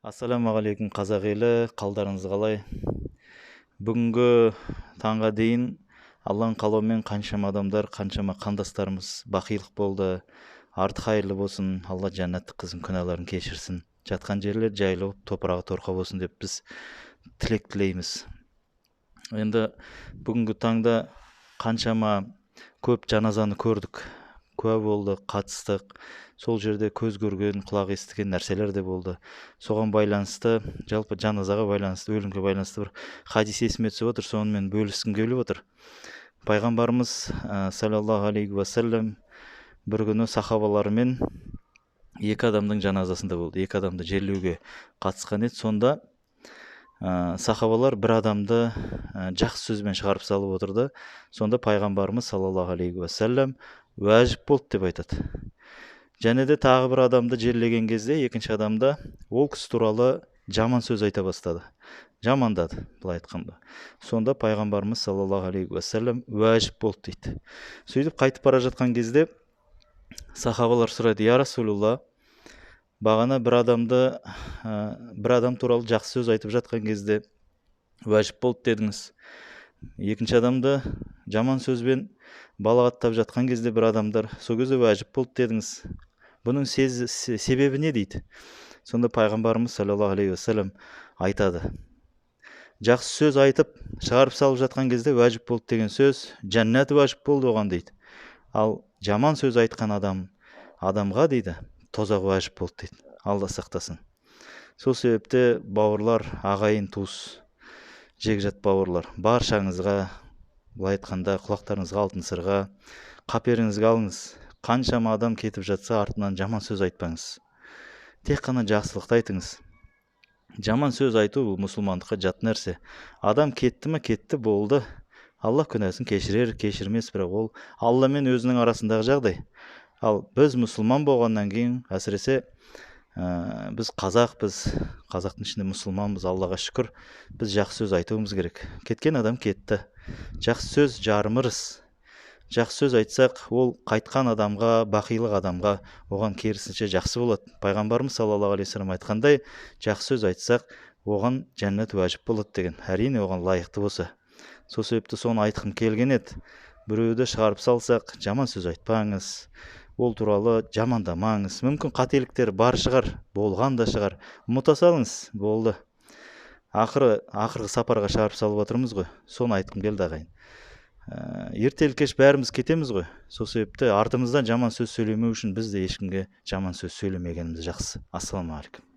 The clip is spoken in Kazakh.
Әссәләму қазақ елі, қалдарыңыз қалай? Бүгінгі таңға дейін Алланың қалауымен қаншама адамдар, қаншама қандастарымыз бақилық болды. Арты хайырлы болсын, Алла жәннаттық қызын күнәларын кешірсін. Жатқан жерлер жайлы болып, топырағы торқа болсын деп біз тілек тілейміз. Енді бүгінгі таңда қаншама көп жаназаны көрдік. Куә болды, қатыстық. Сол жерде көз көрген, құлақ естіген нәрселер де болды. Соған байланысты, жалпы жаназаға байланысты, өлімге байланысты бір хадис есіме түсіп отыр, сонымен бөліскім келіп отыр. Пайғамбарымыз саллаллаху алейхи уассалам бір күні сахабаларымен екі адамдың жаназасында болды. Екі адамды жерлеуге қатысқан еді. Сонда сахабалар бір адамды жақсы сөзбен шығарып салып отырды. Сонда пайғамбарымыз саллаллаху алейхи уассалам уәжіп болды деп айтады. Және де тағы бір адамды жерлеген кезде екінші адамда ол кісі туралы жаман сөз айта бастады. Жамандады, былай айтқанда. Сонда пайғамбарымыз саллаллаху алейхи уассалам уәжіп болды дейді. Сөйтіп қайтып бара жатқан кезде сахабалар сұрайды: я Расулулла, бағана бір адам туралы жақсы сөз айтып жатқан кезде уәжіп болды дедіңіз. Екінші адамды жаман сөзбен балағаттап жатқан кезде бір адамдар, сол кезде уәжіп болды дедіңіз. Бұның себебі не дейді? Сонда пайғамбарымыз саллаллаху алейхи уассалам айтады: жақсы сөз айтып шығарып салып жатқан кезде уәжіп болды деген сөз жәннат уәжіп болды оған дейді. Ал жаман сөз айтқан адамға дейді тозақ уәжіп болды дейді. Алла сақтасын. Сол себепте бауырлар, ағайын туыс, жекжат бауырлар, баршаңызға, былай айтқанда құлақтарыңызға алтын сырға, қаперіңізге алыңыз. Қаншама адам кетіп жатса, артынан жаман сөз айтпаңыз. Тек қана жақсылықты айтыңыз. Жаман сөз айту бұл мұсылмандыққа жат нәрсе. Адам кетті ме, кетті, болды. Алла күнәсін кешірер, кешірмес, бірақ ол Алла мен өзінің арасындағы жағдай. Ал біз мұсылман болғаннан кейін, әсіресе біз қазақпыз, қазақтың ішінде мұсылманбыз, Аллаға шүкір, біз жақсы сөз айтуымыз керек. Кеткен адам кетті. Жақсы сөз жарым ырыс. Жақсы сөз айтсақ, ол қайтқан адамға, бақилық адамға, оған керісінше жақсы болады. Пайғамбарымыз саллаллаху алейхи вассалам айтқандай, жақсы сөз айтсақ, оған жәннат уәжіп болады деген. Әрине оған лайықты болса. Сол себепті соны айтқым келген еді. Біреуді шығарып салсақ, жаман сөз айтпаңыз. Ол туралы жамандамаңыз. Мүмкін қателіктер бар шығар, болған да шығар. Ұмыта салыңыз, болды. Ақырғы сапарға шығарып салып отырмыз ғой. Соны айтқым келді ағайын. Ертелі кеш бәріміз кетеміз ғой. Сол себепті артымыздан жаман сөз сөйлемеу үшін біз де ешкімге жаман сөз сөйлемегеніміз жақсы. Ассаламу алейкум.